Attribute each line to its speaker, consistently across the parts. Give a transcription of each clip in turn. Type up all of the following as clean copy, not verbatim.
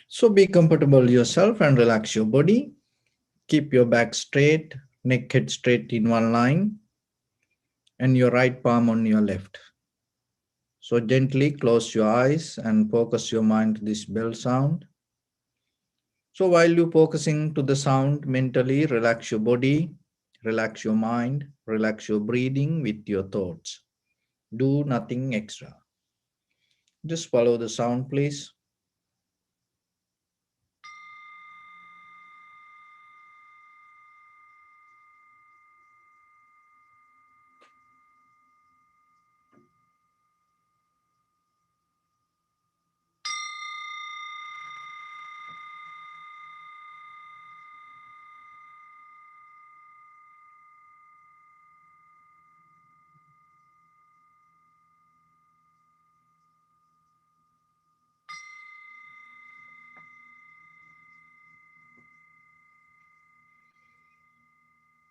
Speaker 1: So be comfortable yourself and relax your body. Keep your back straight, neck head straight in one line, and your right palm on your left. So gently close your eyes and focus your mind to this bell sound. So while you're focusing to the sound, mentally relax your body, relax your mind, relax your breathing with your thoughts. Do nothing extra. Just follow the sound, please.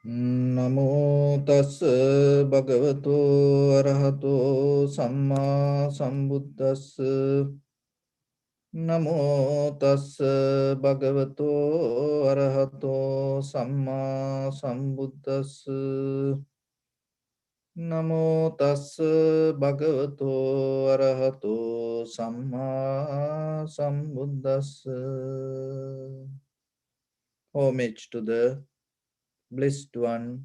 Speaker 1: Namo tassa bhagavato arahato samma sambuddhassa. Namo tassa bhagavato arahato samma sambuddhassa. Namo tassa bhagavato arahato samma sambuddhassa. Homage to the blessed one,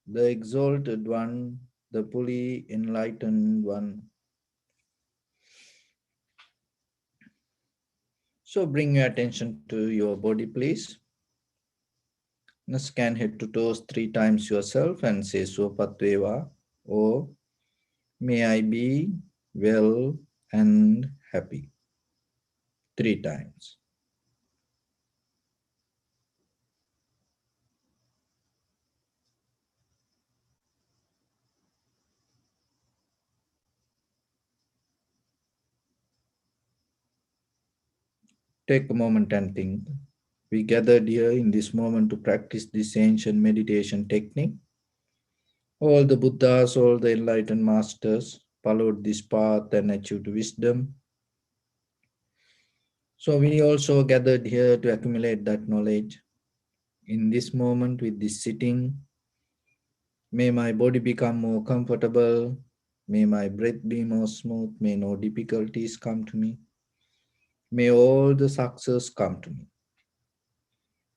Speaker 1: the exalted one, the fully enlightened one. So bring your attention to your body, please. Now scan head to toes 3 times yourself and say Sopatveva, or may I be well and happy. 3 times. Take a moment and think. We gathered here in this moment to practice this ancient meditation technique. All the Buddhas, all the enlightened masters followed this path and achieved wisdom. So we also gathered here to accumulate that knowledge. In this moment with this sitting, may my body become more comfortable. May my breath be more smooth. May no difficulties come to me. May all the success come to me.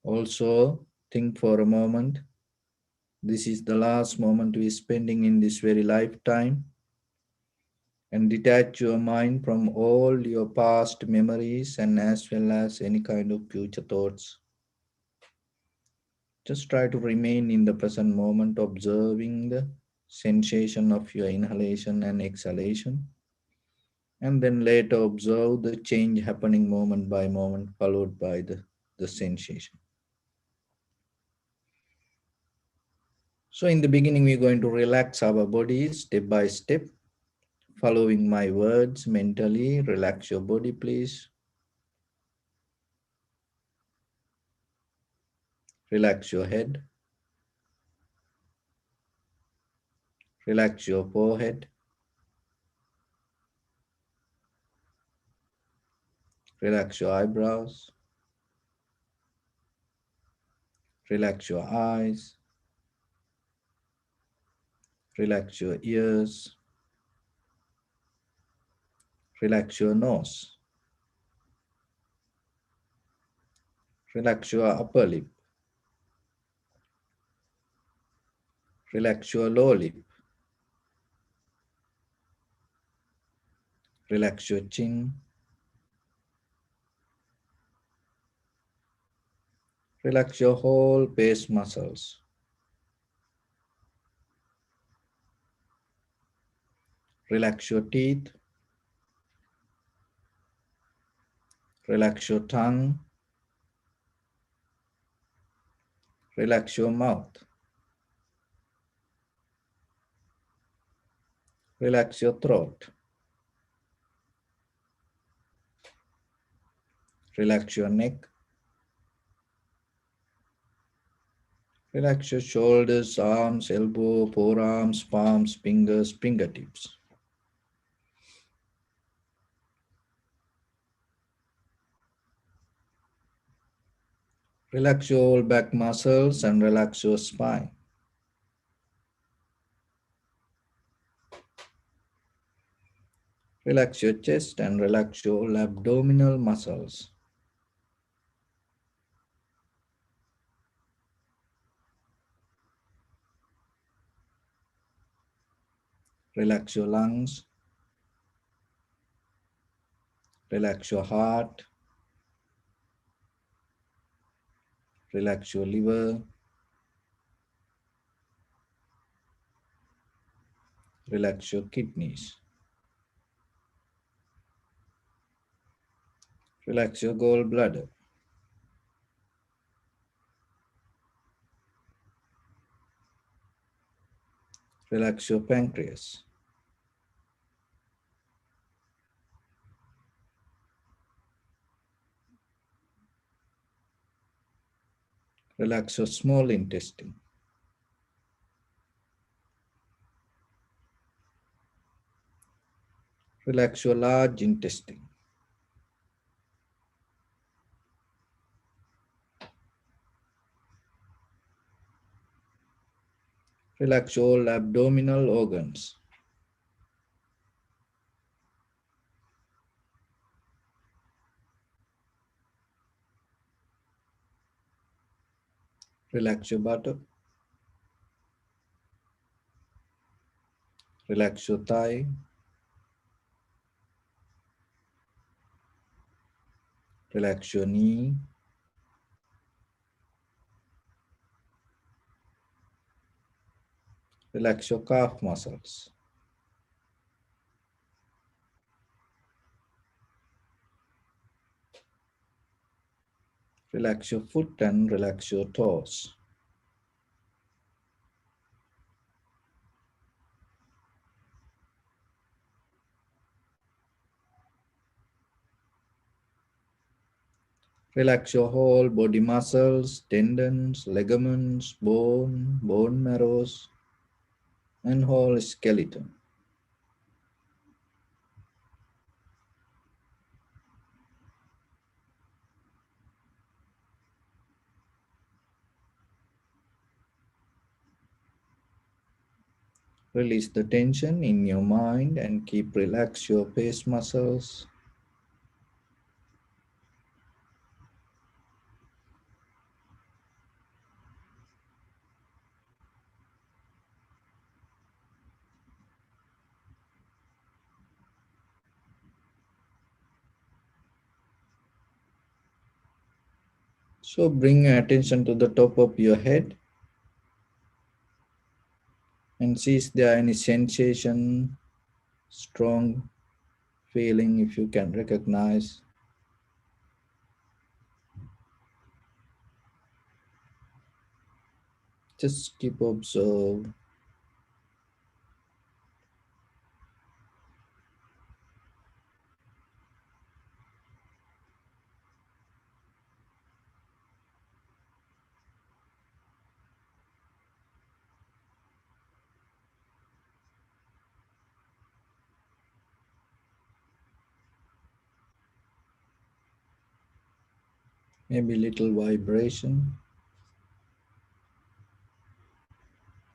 Speaker 1: Also, think for a moment. This is the last moment we are spending in this very lifetime. And detach your mind from all your past memories and as well as any kind of future thoughts. Just try to remain in the present moment, observing the sensation of your inhalation and exhalation, and then later observe the change happening moment by moment, followed by the sensation. So in the beginning, we're going to relax our bodies step by step, following my words mentally. Relax your body, please. Relax your head. Relax your forehead. Relax your eyebrows. Relax your eyes. Relax your ears. Relax your nose. Relax your upper lip. Relax your lower lip. Relax your chin. Relax your whole face muscles. Relax your teeth. Relax your tongue. Relax your mouth. Relax your throat. Relax your neck. Relax your shoulders, arms, elbow, forearms, palms, fingers, fingertips. Relax your whole back muscles and relax your spine. Relax your chest and relax your abdominal muscles. Relax your lungs. Relax your heart. Relax your liver. Relax your kidneys. Relax your gallbladder. Relax your pancreas. Relax your small intestine. Relax your large intestine. Relax all abdominal organs. Relax your buttock. Relax your thigh. Relax your knee. Relax your calf muscles. Relax your foot and relax your toes. Relax your whole body muscles, tendons, ligaments, bone marrows, and whole skeleton. Release the tension in your mind and keep relax your face muscles. So bring your attention to the top of your head and see if there are any sensation, strong feeling if you can recognize. Just keep observe. Maybe little vibration,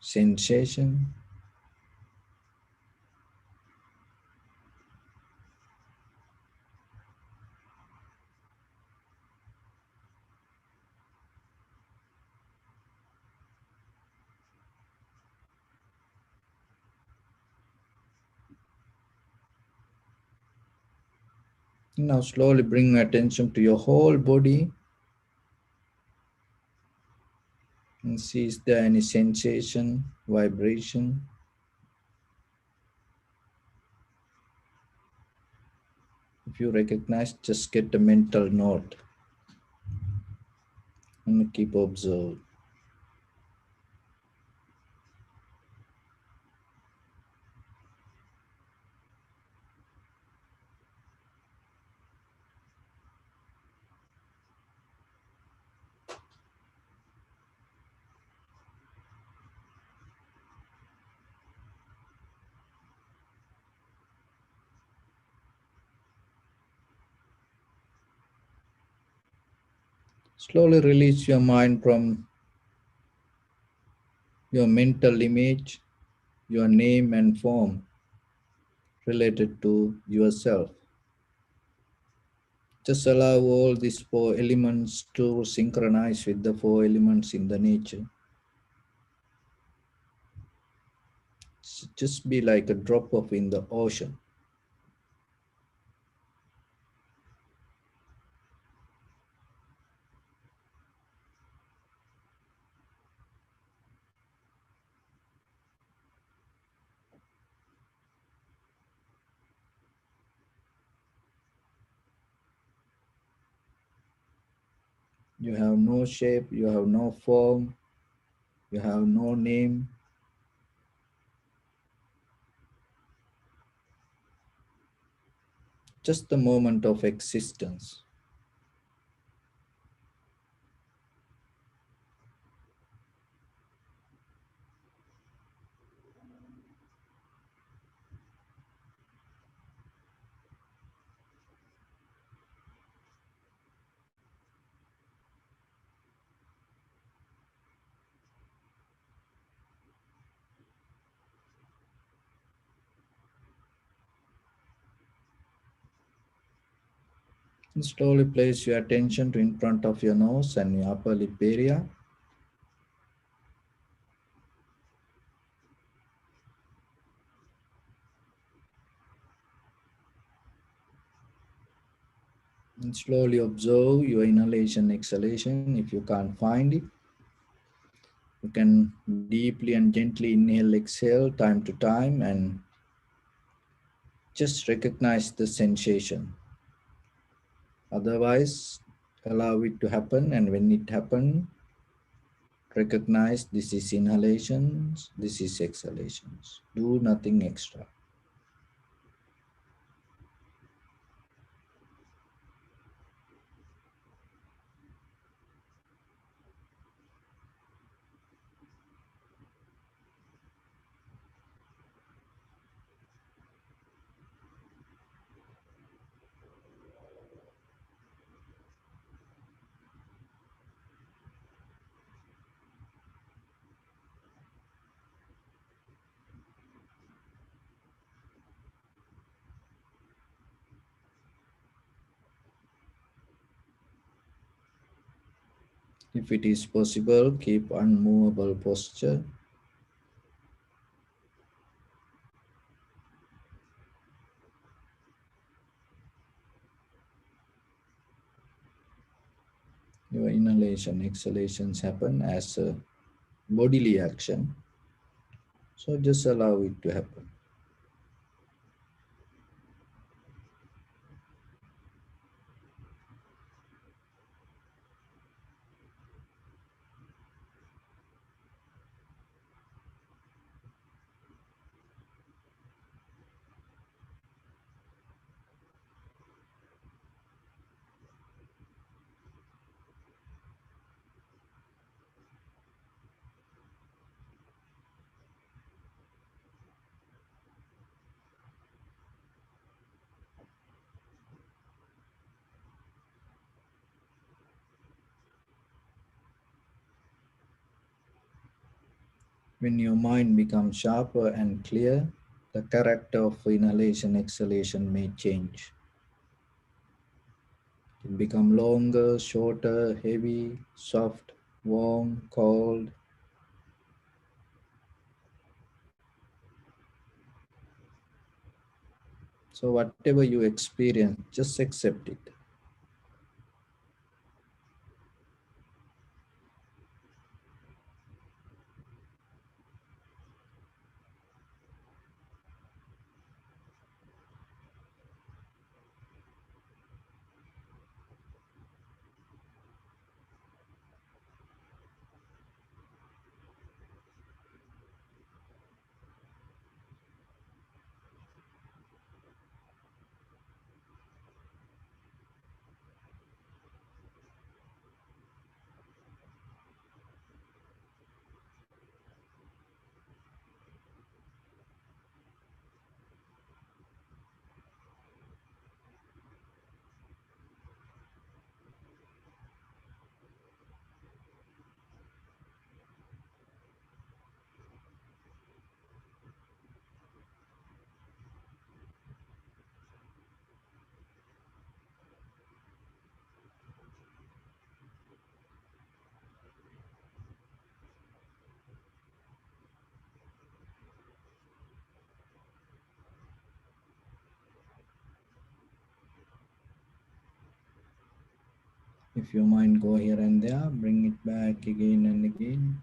Speaker 1: sensation. Now slowly bring attention to your whole body and see is there any sensation, vibration. If you recognize, just get a mental note and keep observe. Slowly release your mind from your mental image, your name and form related to yourself. Just allow all these four elements to synchronize with the four elements in the nature. Just be like a drop of in the ocean. You have no shape, you have no form, you have no name. Just the moment of existence. And slowly place your attention to in front of your nose and your upper lip area. And slowly observe your inhalation, exhalation. If you can't find it, you can deeply and gently inhale, exhale time to time, and just recognize the sensation. Otherwise, allow it to happen, and when it happens, recognize this is inhalations, this is exhalations. Do nothing extra. If it is possible, keep unmovable posture. Your inhalation, exhalations happen as a bodily action. So just allow it to happen. When your mind becomes sharper and clear, the character of inhalation, exhalation may change. It become longer, shorter, heavy, soft, warm, cold. So whatever you experience, just accept it. If your mind go here and there, bring it back again and again.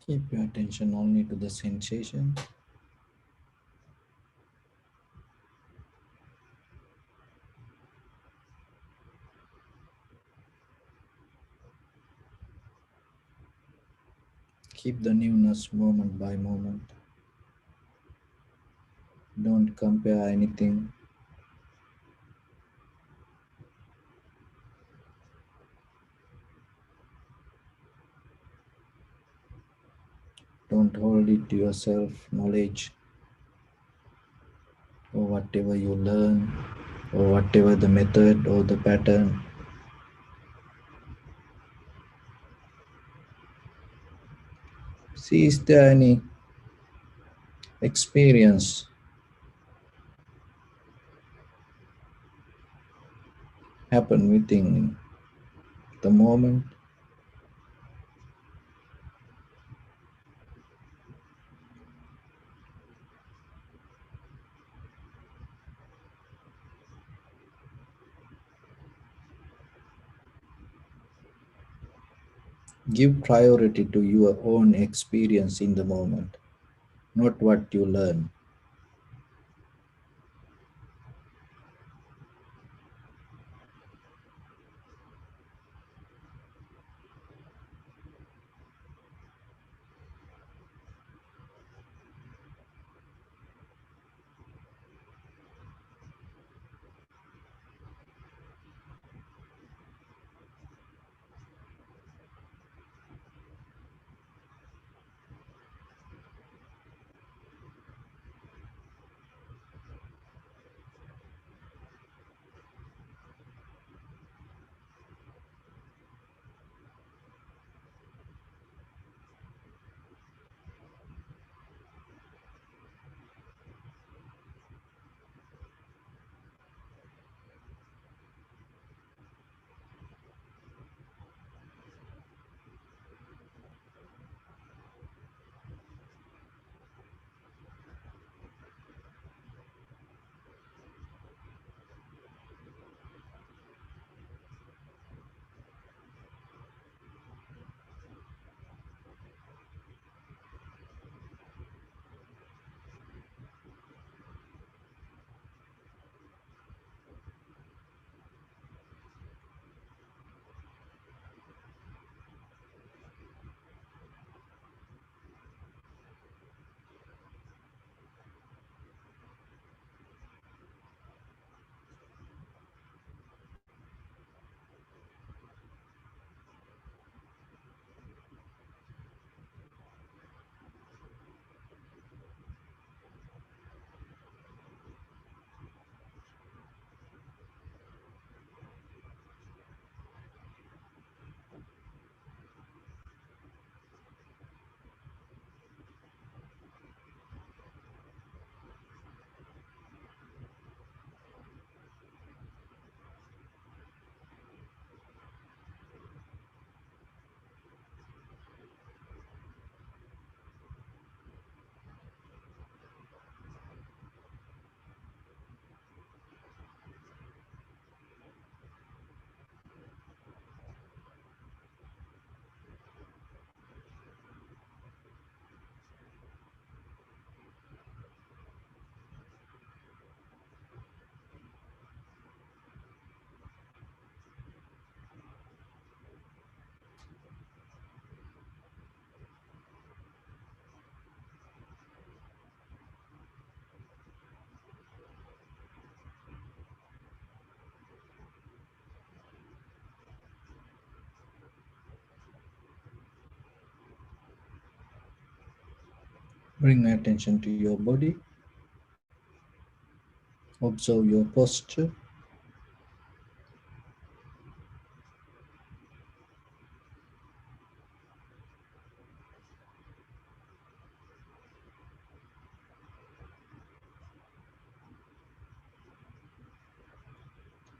Speaker 1: Keep your attention only to the sensation. Keep the newness moment by moment. Don't compare anything. Don't hold it to yourself, knowledge, or whatever you learn, or whatever the method or the pattern. See, is there any experience happen within the moment? Give priority to your own experience in the moment, not what you learn. Bring attention to your body. Observe your posture.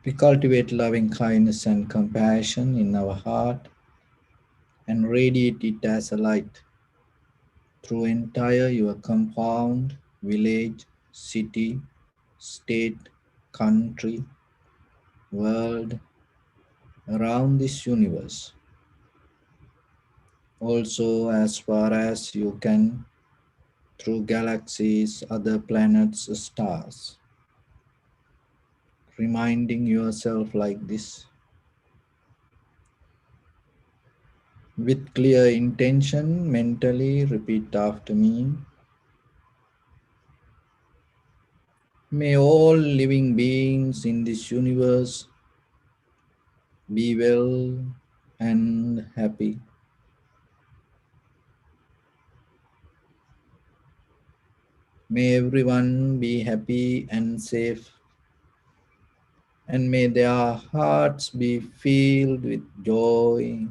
Speaker 1: We cultivate loving kindness and compassion in our heart and radiate it as a light through entire your compound, village, city, state, country, world, around this universe. Also, as far as you can, through galaxies, other planets, stars. Reminding yourself like this with clear intention, mentally repeat after me. May all living beings in this universe be well and happy. May everyone be happy and safe, and may their hearts be filled with joy.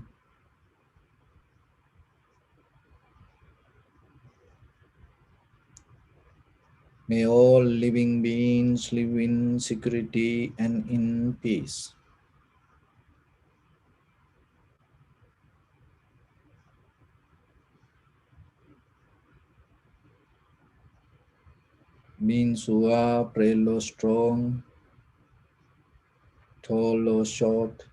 Speaker 1: May all living beings live in security and in peace. Beings who are frail or strong, tall or short,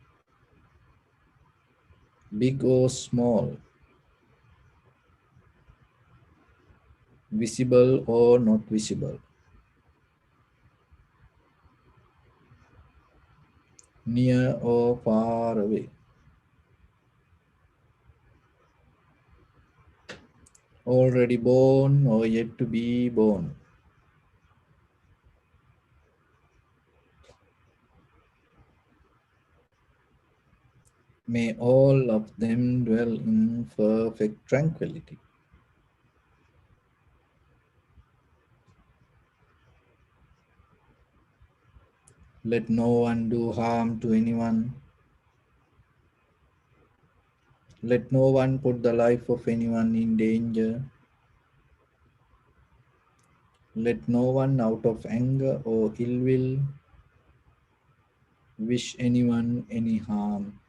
Speaker 1: big or small, visible or not visible, near or far away, already born or yet to be born. May all of them dwell in perfect tranquility. Let no one do harm to anyone. Let no one put the life of anyone in danger. Let no one out of anger or ill will wish anyone any harm.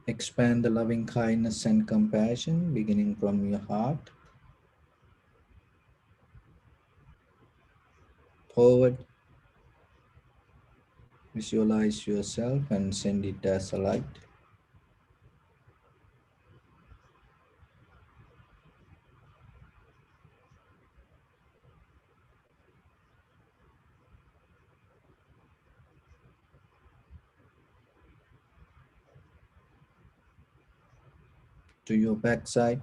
Speaker 1: Expand the loving kindness and compassion beginning from your heart forward. Visualize yourself and send it as a light to your backside.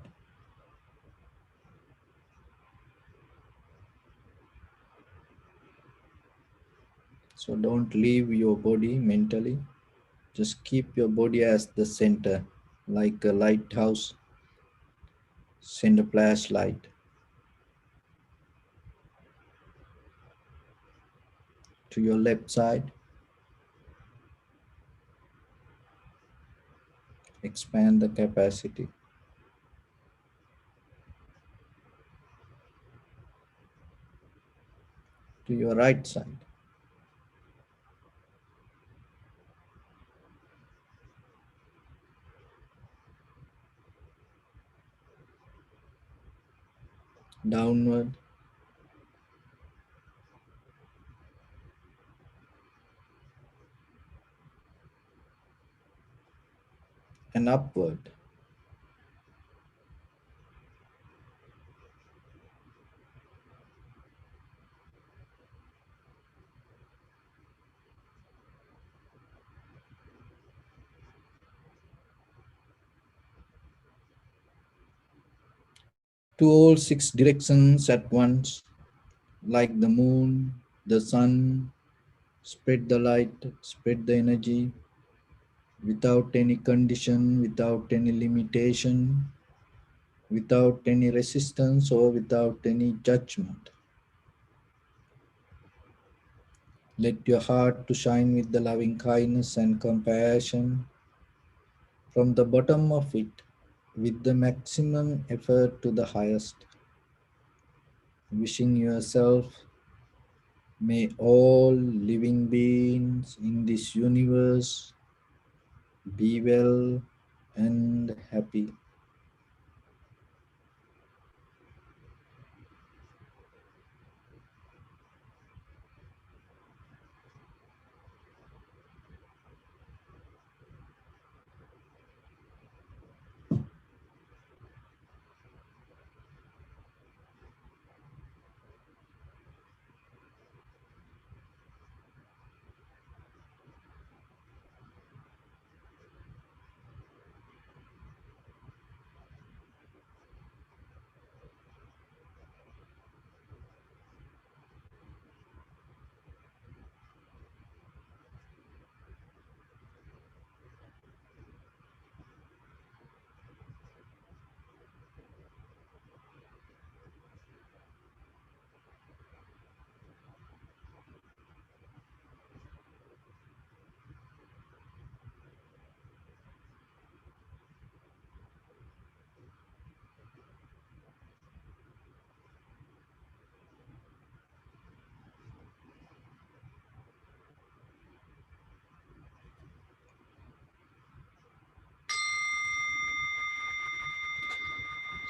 Speaker 1: So don't leave your body mentally. Just keep your body as the center, like a lighthouse. Send a flashlight to your left side. Expand the capacity to your right side. Downward and upward. to all six directions at once, like the moon, the sun, spread the light, spread the energy without any condition, without any limitation, without any resistance or without any judgment. Let your heart to shine with the loving kindness and compassion from the bottom of it with the maximum effort to the highest. Wishing yourself, may all living beings in this universe be well and happy.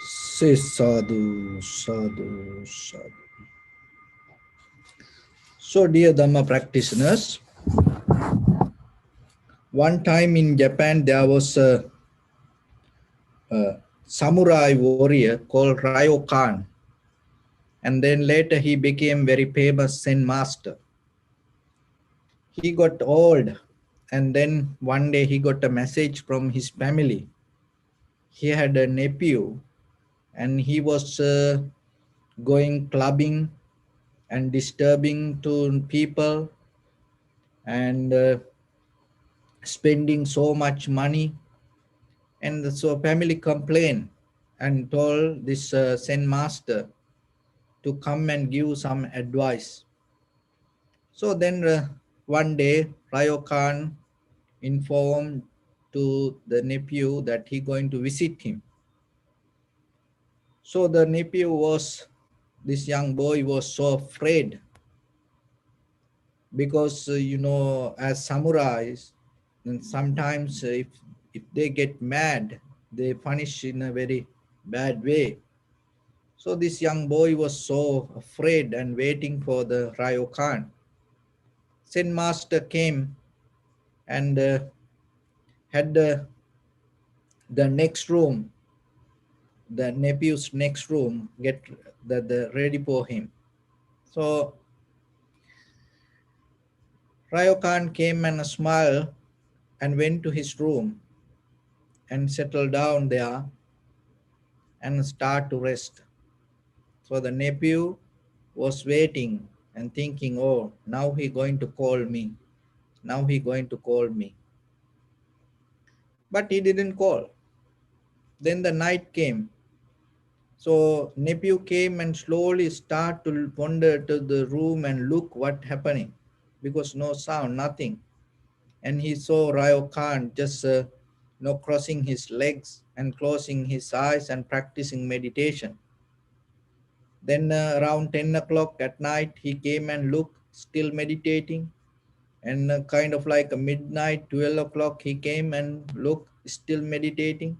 Speaker 1: Say sadhu, sadhu, sadhu. So, dear Dhamma practitioners, one time in Japan there was a samurai warrior called Ryokan, and then later he became very famous Zen master. He got old, and then one day he got a message from his family. He had a nephew, and he was going clubbing and disturbing to people and spending so much money. And so family complained and told this Zen master to come and give some advice. So then one day Ryokan informed to the nephew that he going to visit him. So the nephew was, this young boy was so afraid because as samurais, and sometimes if they get mad, they punish in a very bad way. So this young boy was so afraid and waiting for the Ryokan. Zen master came and had the next room, the nephew's next room, get the ready for him. So Ryokan came and smiled and went to his room and settled down there and start to rest. So the nephew was waiting and thinking, oh, now he going to call me. Now he going to call me. But he didn't call. Then the night came. So nephew came and slowly start to wander to the room and look what happening, because no sound, nothing. And he saw Ryokan just crossing his legs and closing his eyes and practicing meditation. Then around 10 o'clock at night, he came and looked, still meditating. And kind of like a midnight, 12 o'clock, he came and looked, still meditating.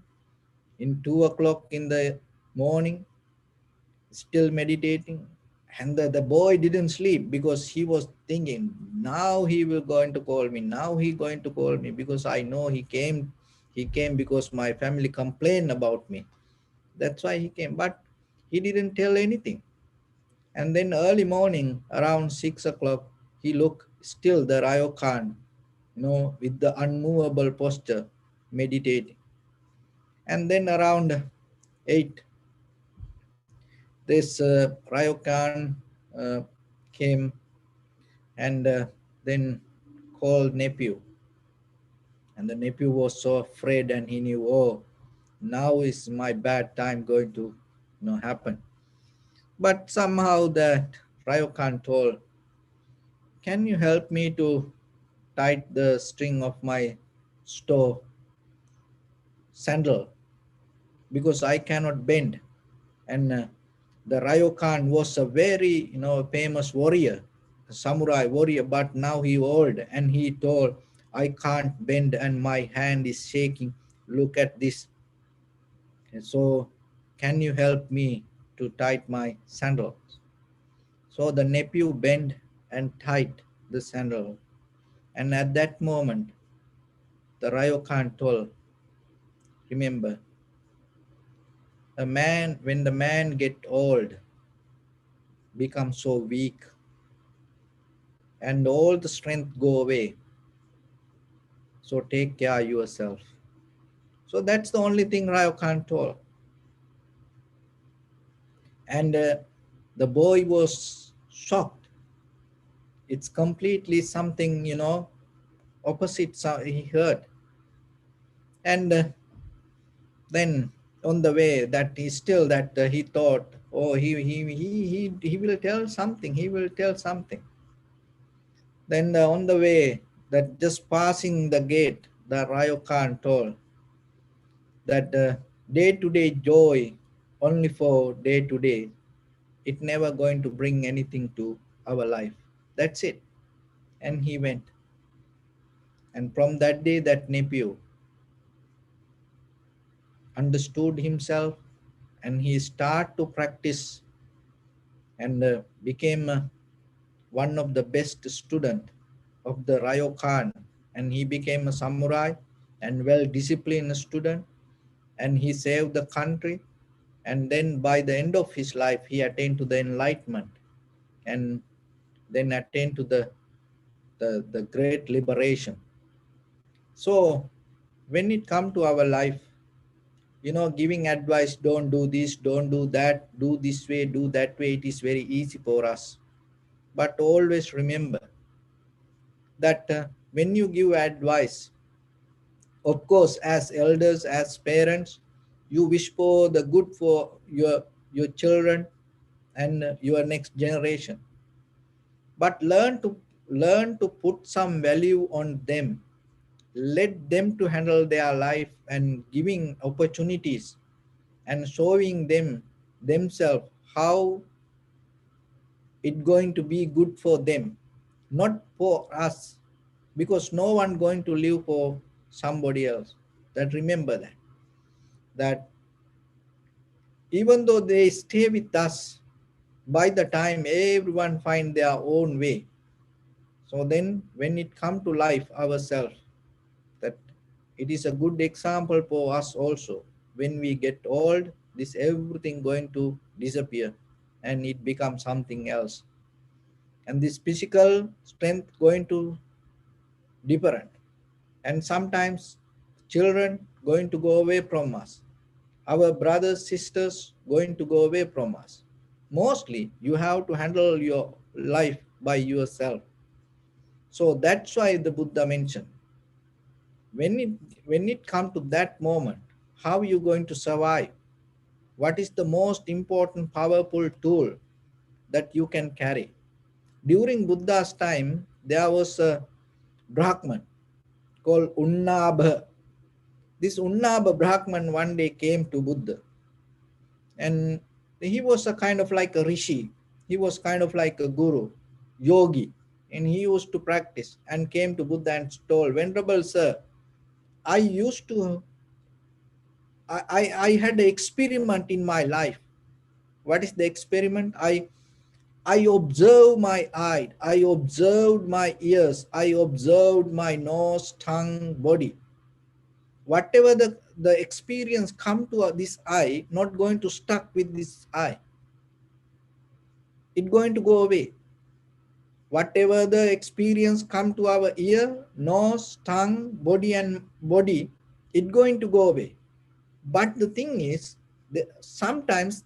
Speaker 1: In 2 o'clock in the morning, still meditating. And the boy didn't sleep because he was thinking, now he will going to call me. Now he going to call me because I know he came. He came because my family complained about me. That's why he came. But he didn't tell anything. And then early morning, around 6 o'clock, he looked still the Ryokan, with the unmovable posture, meditating. And then around 8, this Ryokan came and then called nephew, and the nephew was so afraid, and he knew, oh, now is my bad time going to happen. But somehow that Ryokan told, can you help me to tie the string of my store sandal, because I cannot bend. And the Ryokan was a very famous warrior, samurai warrior, but now he old, and he told, I can't bend and my hand is shaking. Look at this. And so can you help me to tie my sandals? So the nephew bent and tied the sandal. And at that moment, the Ryokan told, remember, a man, when the man get old, become so weak, and all the strength go away. So take care yourself. So that's the only thing Ryokan told. And the boy was shocked. It's completely something, opposite he heard. And then on the way that he still that he thought, oh, he will tell something. He will tell something. Then on the way that just passing the gate, the Ryokan told that day-to-day joy only for day-to-day, it never going to bring anything to our life. That's it. And he went. And from that day, that nephew understood himself, and he started to practice, and became one of the best student of the Ryokan. And he became a samurai and well-disciplined student, and he saved the country. And then by the end of his life, he attained to the enlightenment, and then attained to the great liberation. So when it come to our life, giving advice, don't do this, don't do that, do this way, do that way, it is very easy for us. But always remember that when you give advice, of course, as elders, as parents, you wish for the good for your children and your next generation. But learn to put some value on them. Let them to handle their life, and giving opportunities and showing them themselves how it going to be good for them, not for us, because no one going to live for somebody else. That remember that even though they stay with us, by the time everyone find their own way. So then when it come to life ourselves, that it is a good example for us also. When we get old, this everything going to disappear, and it becomes something else, and this physical strength going to different, and sometimes children going to go away from us, our brothers sisters going to go away from us. Mostly you have to handle your life by yourself. So that's why the Buddha mentioned, when it comes to that moment, how you going to survive, what is the most important powerful tool that you can carry. During Buddha's time, there was a Brahman called Unnabha. This Unnabha Brahman one day came to Buddha, and he was a kind of like a rishi. He was kind of like a guru, yogi, and he used to practice, and came to Buddha and told, Venerable Sir, I used to I had an experiment in my life. What is the experiment? I observed my eye, I observed my ears, I observed my nose, tongue, body. Whatever the experience come to this eye, not going to stuck with this eye. It going to go away. Whatever the experience come to our ear, nose, tongue, body, it going to go away. But the thing is, sometimes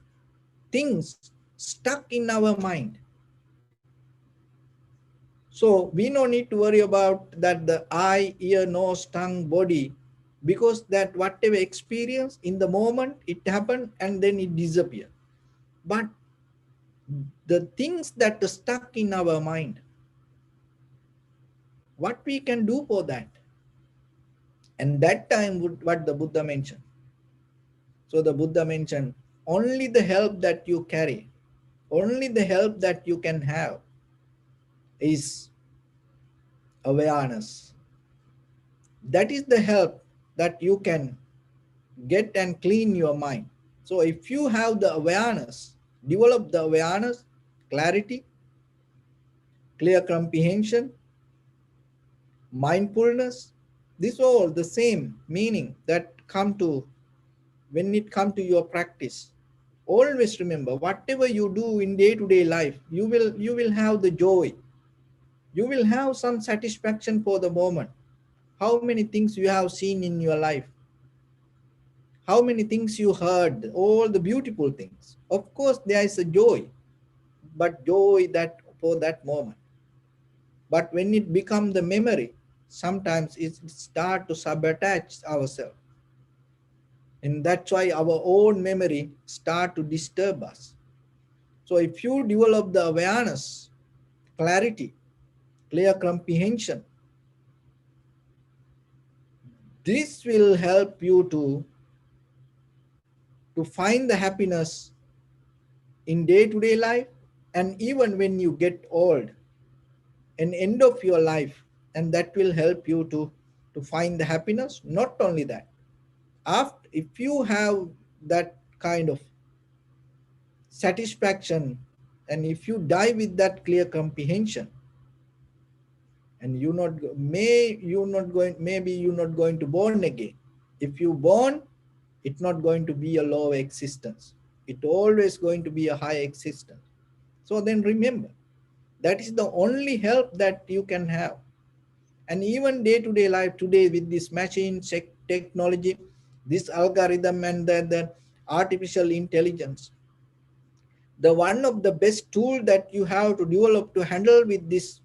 Speaker 1: things stuck in our mind. So we no need to worry about that the eye, ear, nose, tongue, body, because that whatever experience in the moment it happened and then it disappeared. But the things that are stuck in our mind, what we can do for that? And that time what the Buddha mentioned. So the Buddha mentioned only the help that you carry, only the help that you can have is awareness. That is the help that you can get and clean your mind. So if you have the awareness, develop the awareness, clarity, clear comprehension, mindfulness, this all the same meaning that come to when it come to your practice. Always remember, whatever you do in day-to-day life, you will have the joy. You will have some satisfaction for the moment. How many things you have seen in your life? How many things you heard? All the beautiful things. Of course, there is a joy, but joy that for that moment. But when it becomes the memory, sometimes it start to sabotage ourselves. And that's why our own memory start to disturb us. So if you develop the awareness, clarity, clear comprehension, this will help you to find the happiness in day-to-day life, and even when you get old, an end of your life, and that will help you to find the happiness. Not only that, after if you have that kind of satisfaction, and if you die with that clear comprehension, and you not going, maybe you're not going to born again. If you born, it's not going to be a low existence, it always going to be a high existence. So then remember, that is the only help that you can have. And even day-to-day life today, with this machine technology, this algorithm, and the artificial intelligence, the one of the best tool that you have to develop to handle with this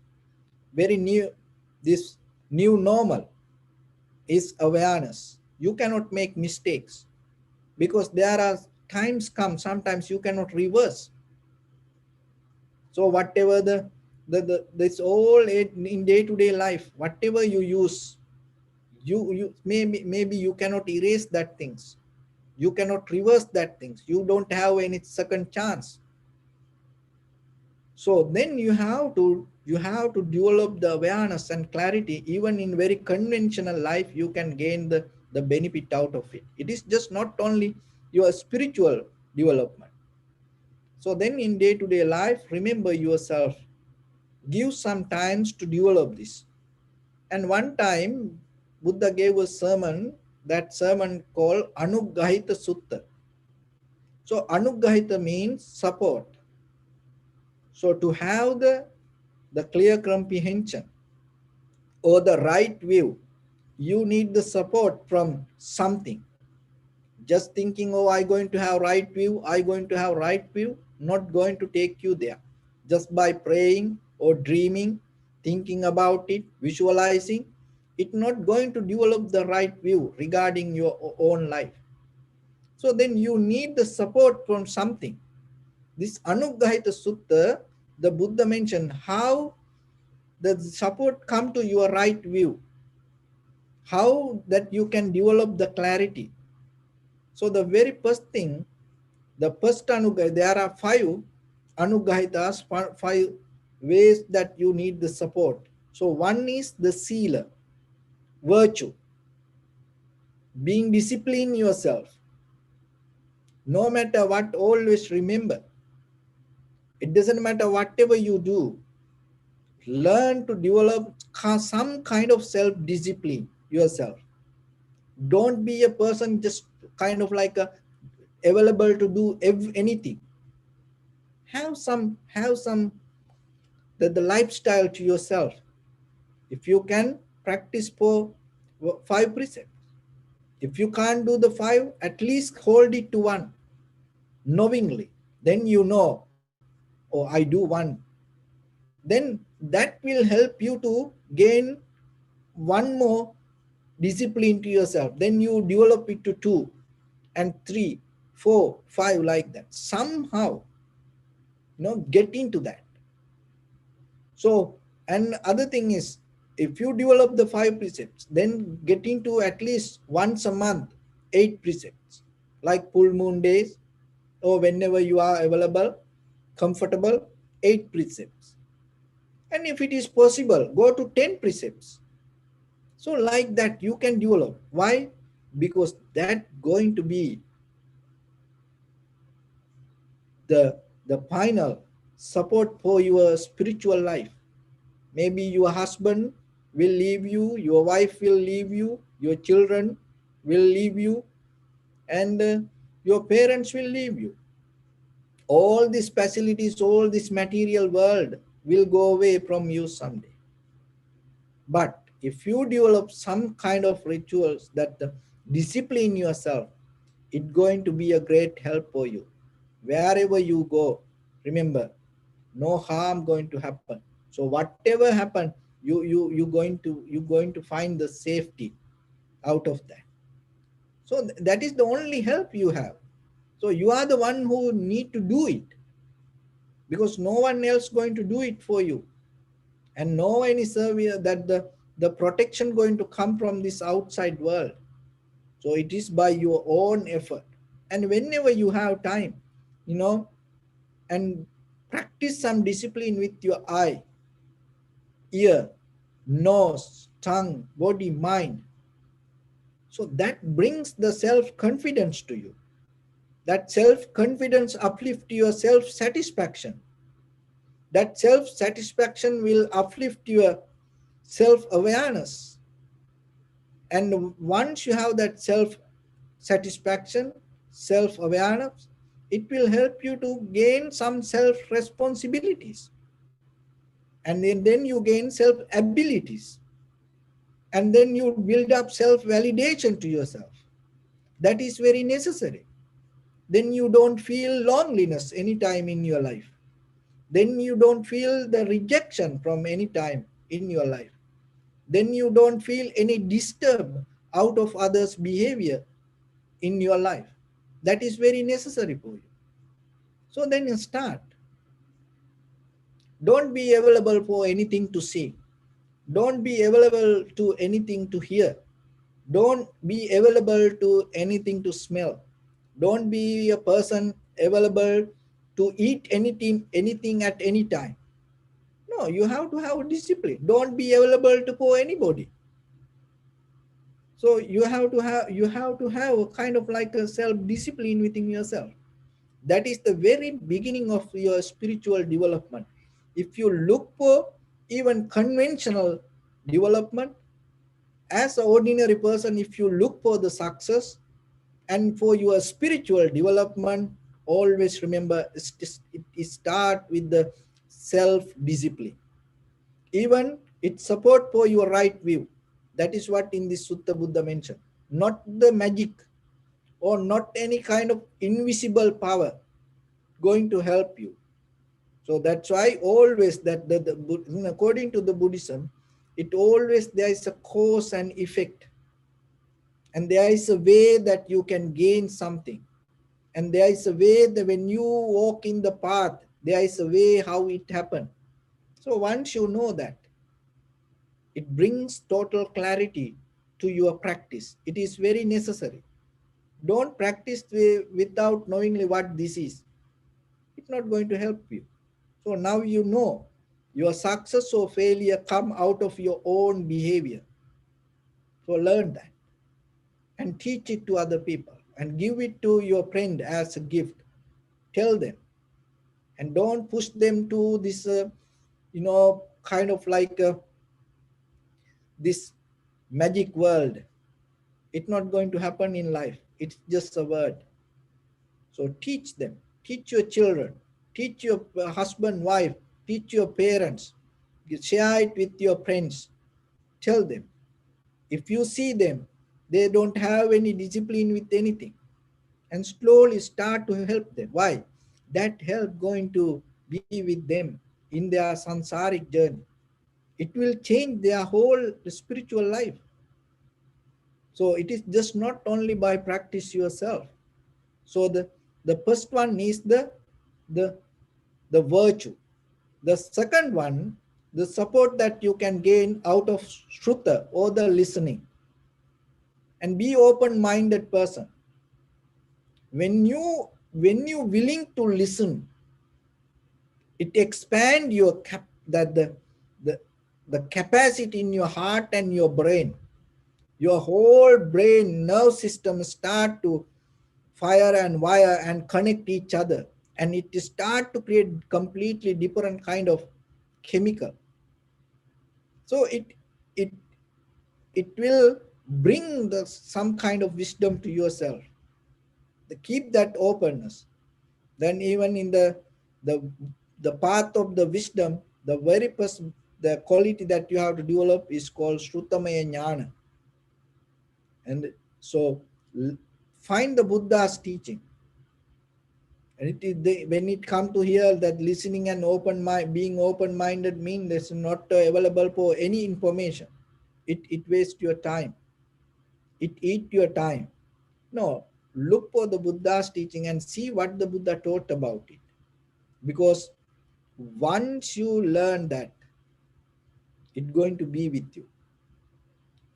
Speaker 1: very new normal is awareness. You cannot make mistakes, because there are times come, sometimes you cannot reverse. So whatever the this all in day-to-day life, whatever you use, you maybe you cannot erase that things, you cannot reverse that things, you don't have any second chance. So then you have to develop the awareness and clarity. Even in very conventional life, you can gain the benefit out of it. It is just not only your spiritual development. So then in day-to-day life, remember yourself, give some times to develop this. And one time Buddha gave a sermon, that sermon called Anuggahita Sutta. So Anuggahita means support. So to have the clear comprehension or the right view, you need the support from something. Just thinking, oh, I'm going to have right view, I'm going to have right view, not going to take you there. Just by praying or dreaming, thinking about it, visualizing, it's not going to develop the right view regarding your own life. So then you need the support from something. This Anuggahita Sutta, the Buddha mentioned how the support come to your right view, how that you can develop the clarity. So the very first thing, the first Anuggahita, there are 5 Anuggahitas, 5 ways that you need the support. So one is the sila, virtue, being disciplined yourself. No matter what, always remember, it doesn't matter whatever you do, learn to develop some kind of self-discipline yourself. Don't be a person just kind of like a available to do anything. Have some the lifestyle to yourself. If you can practice for 5 precepts, if you can't do the 5, at least hold it to one knowingly. Then you know or I do one, then that will help you to gain one more discipline to yourself. Then you develop it to 2 and 3, 4, 5, like that. Somehow, get into that. So, and other thing is, if you develop the 5 precepts, then get into at least once a month 8 precepts, like full moon days, or whenever you are available, comfortable, 8 precepts. And if it is possible, go to 10 precepts. So like that you can develop. Why? Because that going to be the final support for your spiritual life. Maybe your husband will leave you, your wife will leave you, your children will leave you, and your parents will leave you. All these facilities, all this material world will go away from you someday. But if you develop some kind of rituals that discipline yourself, it's going to be a great help for you. Wherever you go, remember, no harm going to happen. So whatever happen, you're going to find the safety out of that. So that is the only help you have. So you are the one who need to do it, because no one else going to do it for you, and no any survey that the protection going to come from this outside world. So it is by your own effort. And whenever you have time, you know and practice some discipline with your eye, ear, nose, tongue, body, mind. So that brings the self confidence to you. That self confidence uplift your self satisfaction. That self satisfaction will uplift your self awareness. And once you have that self satisfaction, self awareness, it will help you to gain some self responsibilities. And then you gain self abilities. And then you build up self validation to yourself. That is very necessary. Then you don't feel loneliness anytime in your life. Then you don't feel the rejection from any time in your life. Then you don't feel any disturb out of others' behavior in your life. That is very necessary for you. So then you start. Don't be available for anything to see. Don't be available to anything to hear. Don't be available to anything to smell. Don't be a person available to eat anything at any time. No, you have to have discipline. Don't be available to for anybody. So you have to have a kind of like a self-discipline within yourself. That is the very beginning of your spiritual development. If you look for even conventional development, as an ordinary person, if you look for the success and for your spiritual development, always remember it start with the self-discipline. Even it support for your right view. That is what in this Sutta Buddha mentioned. Not the magic or not any kind of invisible power going to help you. So that's why always that according to the Buddhism, it always there is a cause and effect. And there is a way that you can gain something. And there is a way that when you walk in the path, there is a way how it happened. So once you know that, it brings total clarity to your practice. It is very necessary. Don't practice without knowingly what this is. It's not going to help you. So now you know your success or failure come out of your own behavior. So learn that and teach it to other people and give it to your friend as a gift. Tell them, and don't push them to this, kind of like this magic world. It's not going to happen in life. It's just a word. So teach them, teach your children, teach your husband, wife, teach your parents, share it with your friends. Tell them. If you see them, they don't have any discipline with anything, and slowly start to help them. Why? That help going to be with them in their sansaric journey. It will change their whole spiritual life. So it is just not only by practice yourself. So the first one is the the virtue. The second one, the support that you can gain out of Shruta or the listening. And be open-minded person. When you willing to listen, it expand your the the capacity in your heart and your brain. Your whole brain nerve system start to fire and wire and connect each other, and it start to create completely different kind of chemical. So it it will bring some kind of wisdom to yourself. Keep that openness. Then even in the the path of the wisdom, the very first the quality that you have to develop is called Shrutamaya Jnana. And so find the Buddha's teaching. And it is when it come to here that listening and open mind, being open-minded means it's not available for any information. It wastes your time. It eat your time. No, look for the Buddha's teaching and see what the Buddha taught about it. Because once you learn that, it's going to be with you.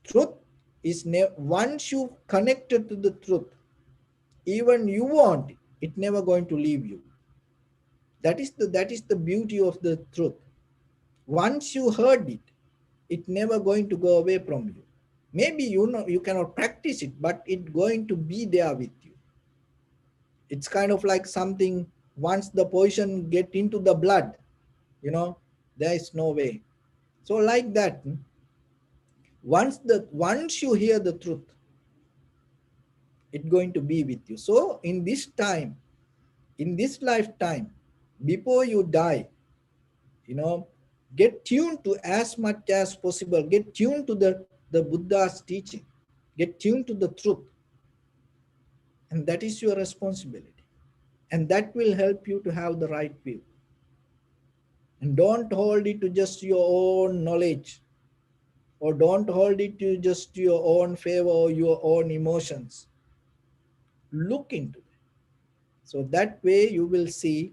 Speaker 1: Truth is once you connected to the truth, even you want it never going to leave you. That is the beauty of the truth. Once you heard it, it never going to go away from you. Maybe you cannot practice it, but it's going to be there with you. It's kind of like something, once the poison get into the blood, there is no way. So like that, once you hear the truth, it's going to be with you. So in this time, in this lifetime, before you die, get tuned to as much as possible. Get tuned to the Buddha's teaching. Get tuned to the truth. And that is your responsibility. And that will help you to have the right view. And don't hold it to just your own knowledge, or don't hold it to just your own favor or your own emotions. Look into it. So that way you will see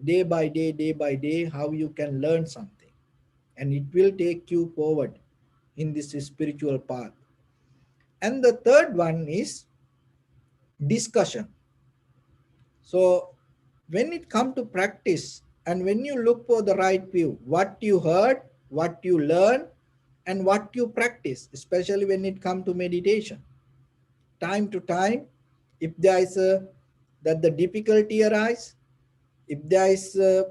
Speaker 1: day by day, how you can learn something. And it will take you forward in this spiritual path. And the third one is discussion. So when it comes to practice, and when you look for the right view, what you heard, what you learn, and what you practice, especially when it comes to meditation, time to time, if there is that the difficulty arise, if there is a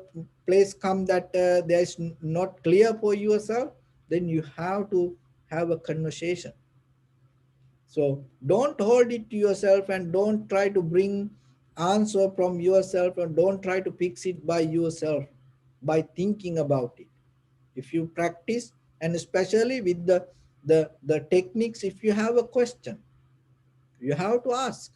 Speaker 1: place come that there is not clear for yourself, then you have to have a conversation. So don't hold it to yourself and don't try to bring answer from yourself, and don't try to fix it by yourself by thinking about it. If you practice, and especially with the techniques, if you have a question, you have to ask.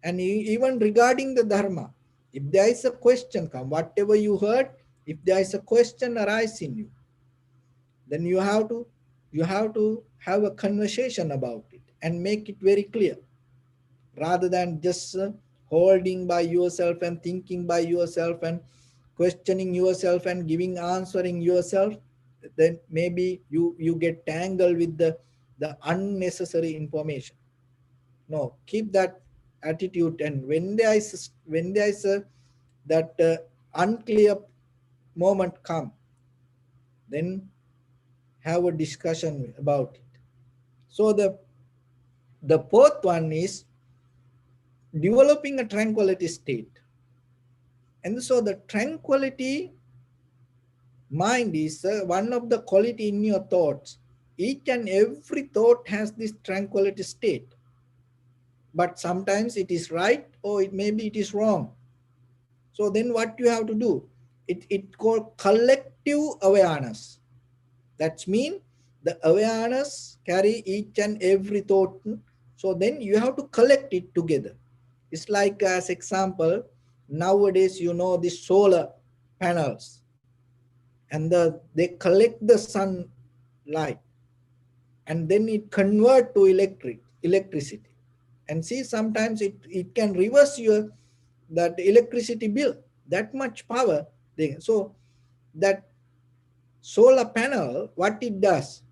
Speaker 1: And even regarding the Dharma, if there is a question come, whatever you heard, if there is a question arise in you, then you have to have a conversation about it and make it very clear, rather than just holding by yourself and thinking by yourself and questioning yourself and answering yourself. Then maybe you get tangled with the unnecessary information. No, keep that attitude. And when there is that unclear moment come, then have a discussion about it. So the fourth one is developing a tranquility state. And so the tranquility mind is one of the quality in your thoughts. Each and every thought has this tranquility state, but sometimes it is right, or maybe it is wrong. So then what you have to do, it called collective awareness. That means the awareness carry each and every thought. So then you have to collect it together. It's like, as example, nowadays this solar. panels, and they collect the sunlight, and then it convert to electricity. And see, sometimes it can reverse your that electricity bill, that much power thing. So that solar panel, what it does,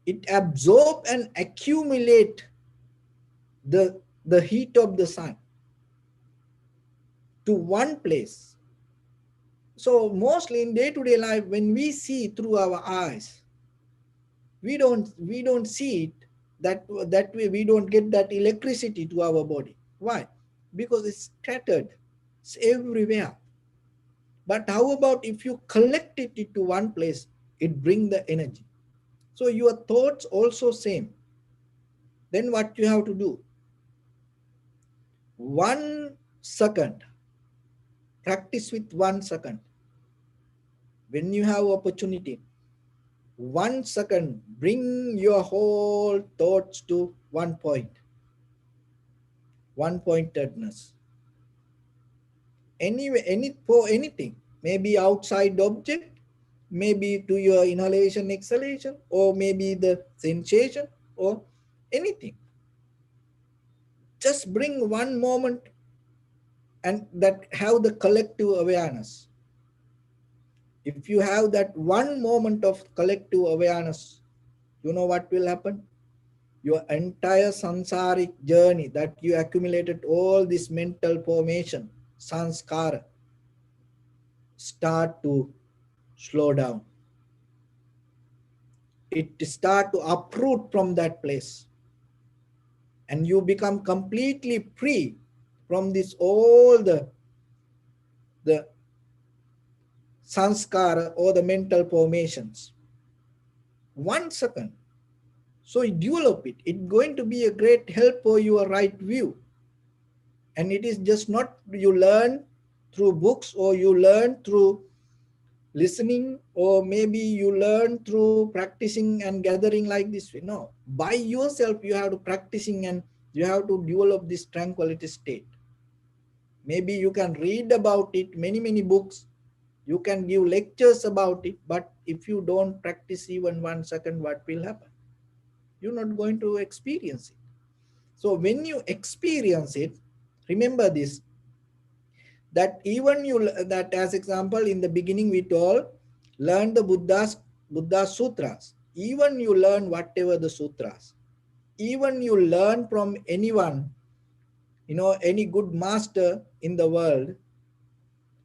Speaker 1: it absorb and accumulate the heat of the sun to one place. So mostly in day-to-day life, when we see through our eyes, we don't see it that way. We don't get that electricity to our body. Why? Because it's scattered, it's everywhere. But how about if you collect it into one place, it bring the energy. So your thoughts also same. Then what you have to do, 1 second, practice with 1 second. When you have opportunity, 1 second, bring your whole thoughts to one point, one pointedness. Anyway, for anything, maybe outside object, maybe to your inhalation, exhalation, or maybe the sensation, or anything. Just bring one moment and that have the collective awareness. If you have that one moment of collective awareness, you know what will happen? Your entire samsaric journey that you accumulated all this mental formation, sanskara, start to slow down. It start to uproot from that place. And you become completely free from this all the sanskara or the mental formations. 1 second. So you develop it. It's going to be a great help for your right view. And it is just not you learn through books or you learn through listening or maybe you learn through practicing and gathering like this. No, by yourself you have to practicing and you have to develop this tranquility state. Maybe you can read about it, many books, you can give lectures about it, but if you don't practice even 1 second, what will happen? You're not going to experience it. So when you experience it, remember this, that even you, that as example in the beginning we told, learn the Buddha sutras. Even you learn whatever the sutras, even you learn from anyone, any good master in the world,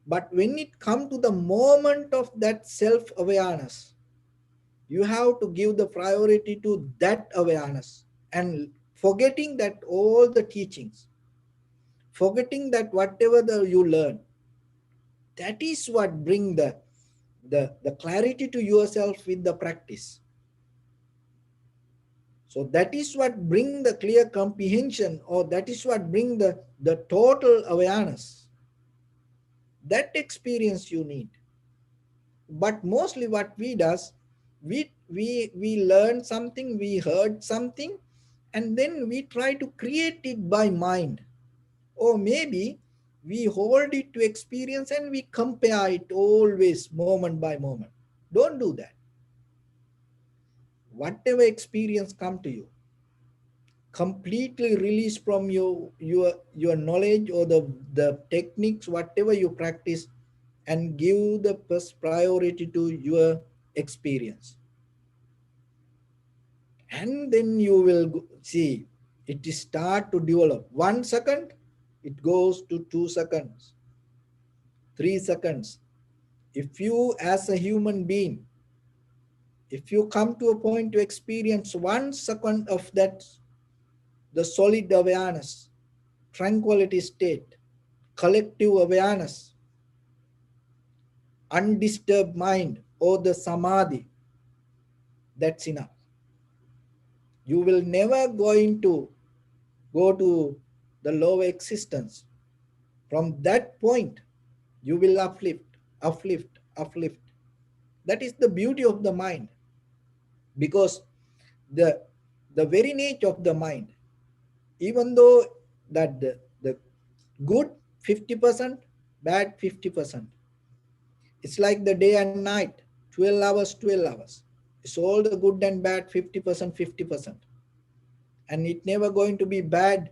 Speaker 1: but when it comes to the moment of that self-awareness, you have to give the priority to that awareness and forgetting that all the teachings, forgetting that whatever you learn. That is what bring the clarity to yourself with the practice. So that is what bring the clear comprehension, or that is what bring the total awareness. That experience you need. But mostly what we does, we learn something, we heard something, and then we try to create it by mind. Or maybe we hold it to experience and we compare it always moment by moment. Don't do that. Whatever experience come to you, completely release from your knowledge or the techniques, whatever you practice, and give the first priority to your experience. And then you will see it start to develop. 1 second, it goes to 2 seconds, 3 seconds. If you as a human being, if you come to a point to experience 1 second of that, the solid awareness, tranquility state, collective awareness, undisturbed mind, or the samadhi, that's enough. You will never going to go to the lower existence. From that point, you will uplift. That is the beauty of the mind, because the very nature of the mind, even though that the good 50%, bad 50%, It's like the day and night, 12 hours, 12 hours. It's all the good and bad, 50%, 50%. And it never going to be bad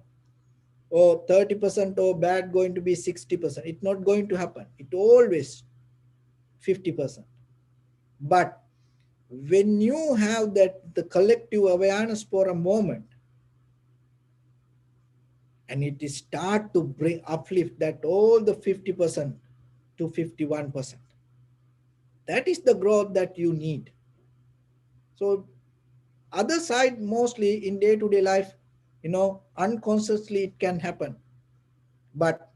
Speaker 1: or 30% or bad going to be 60%. It's not going to happen. It always 50%. But when you have that the collective awareness for a moment, and it is start to bring uplift that all the 50% to 51%. That is the growth that you need. So other side, mostly in day-to-day life, unconsciously it can happen. But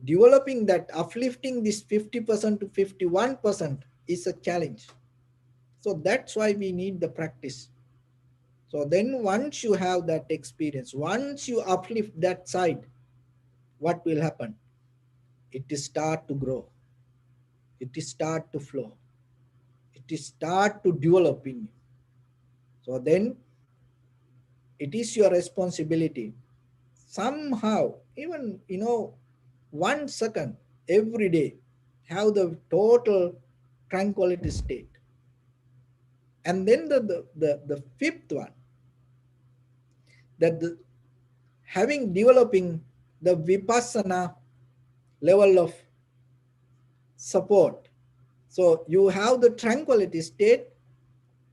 Speaker 1: developing that, uplifting this 50% to 51% is a challenge. So that's why we need the practice. So then once you have that experience, once you uplift that side, what will happen? It is start to grow. It is start to flow. It is start to develop in you. So then it is your responsibility. Somehow, even 1 second every day, have the total tranquility state. And then the fifth one, that having developing the vipassana level of support. So you have the tranquility state,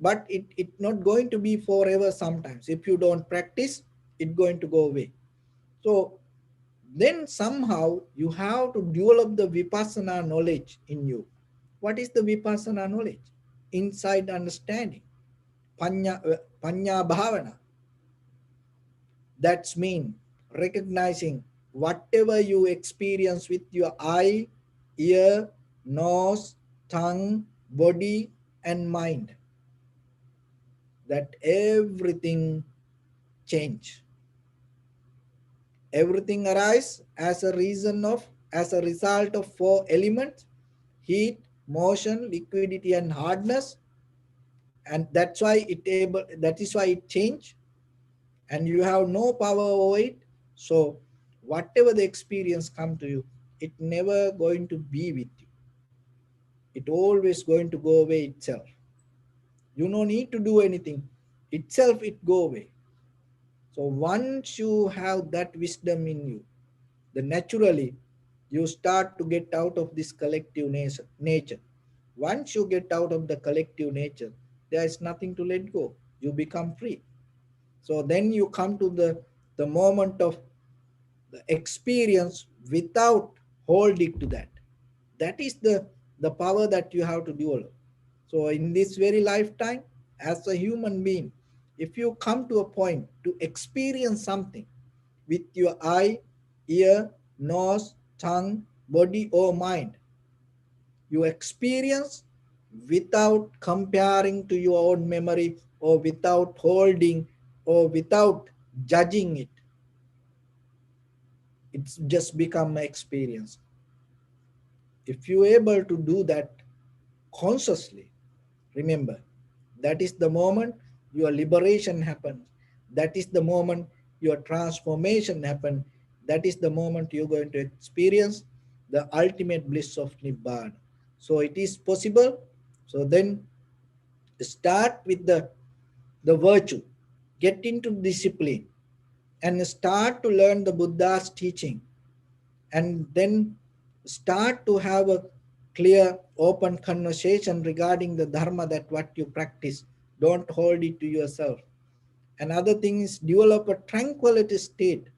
Speaker 1: but it not going to be forever. Sometimes if you don't practice, it's going to go away. So then somehow you have to develop the vipassana knowledge in you. What is the vipassana knowledge? Inside understanding, panya bhavana. That's mean recognizing whatever you experience with your eye, ear, nose, tongue, body, and mind, that everything change. Everything arises as a result of four elements: heat, motion, liquidity, and hardness. And that is why it change, and you have no power over it. So whatever the experience come to you, it never going to be with you. It always going to go away itself. You no need to do anything. Itself it go away. So once you have that wisdom in you, then naturally you start to get out of this collective nature. Once you get out of the collective nature, there is nothing to let go. You become free. So then you come to the moment of the experience without holding to that. That is the power that you have to develop. So in this very lifetime, as a human being, if you come to a point to experience something with your eye, ear, nose, tongue, body, or mind, you experience without comparing to your own memory, or without holding, or without judging it. It's just become an experience. If you're able to do that consciously, remember, that is the moment your liberation happens. That is the moment your transformation happens. That is the moment you're going to experience the ultimate bliss of Nibbana. So it is possible. So then start with the virtue, get into discipline, and start to learn the Buddha's teaching, and then start to have a clear open conversation regarding the dharma, that what you practice. Don't hold it to yourself. Another thing is develop a tranquility state,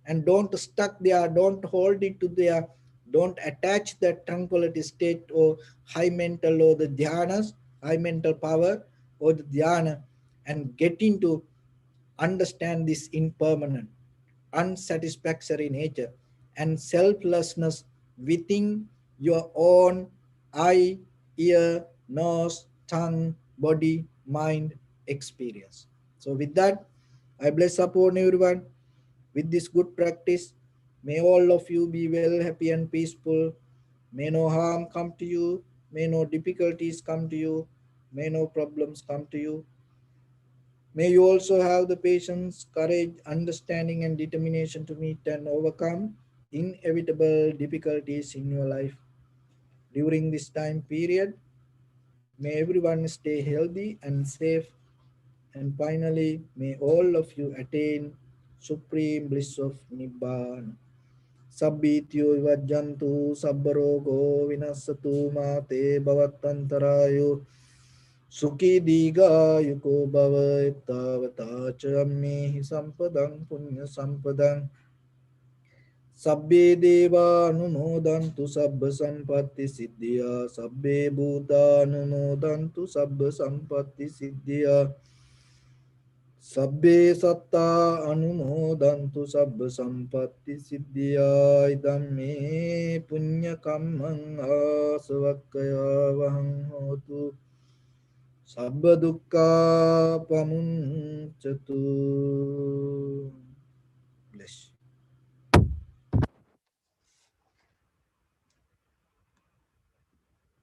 Speaker 1: and don't stuck there, don't hold it to there, don't attach that tranquility state or high mental or the dhyanas, high mental power or the dhyana, and get into understand this impermanent, unsatisfactory nature and selflessness within your own eye, ear, nose, tongue, body, mind experience. So, with that, I bless upon everyone with this good practice. May all of you be well, happy, and peaceful. May no harm come to you. May no difficulties come to you. May no problems come to you. May you also have the patience, courage, understanding, and determination to meet and overcome inevitable difficulties in your life. during this time period. May everyone stay healthy and safe. And finally, may all of you attain supreme bliss of Nibbana. Sabbityo vajjantu sabbarogo vinassatu mate bhavatantarayo sukhi diga yuko bhava ittavata cha ammehi sampadang punya sampadang sabbe deva anumodantu sabba sampatti siddhya sabbe bhuta anumodantu sabba sampatti siddhya sabbe satta anumodantu sabba sampatti siddhya idamme punya kammang asavakkaya vahang hotu sabba dukkha pamuncatu. Bless.